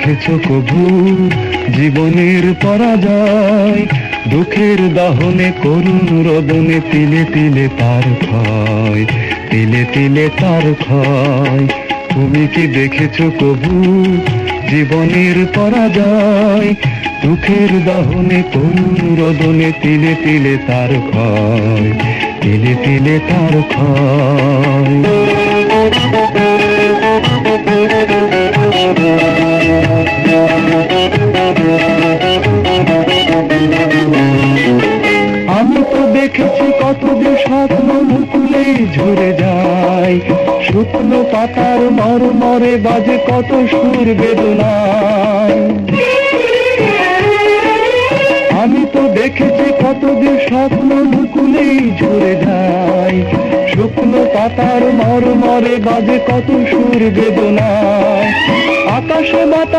দেখেছো কভু জীবনের পরাজয়? দুঃখের দাহনে করুণ রোদনে তিলে তিলে তার ক্ষয়, তিলে তিলে তার ক্ষয়। তুমি কি দেখেছো কভু জীবনের পরাজয়? দুঃখের দাহনে করুণ রোদনে তিলে তিলে তার ক্ষয়, তিলে তিলে তার ক্ষয়। আমি তো দেখেছি কত যে স্বপ্ন মুকুলে ঝরে যায়, শুকনো পাতার মরমরে বাজে কত সুর বেদনায়। আমি তো দেখেছি কত যে স্বপ্ন মুকুলে ঝরে যায়, শুকনো পাতার মরমরে বাজে কত সুর বেদনায়। আকাশে বাতাসে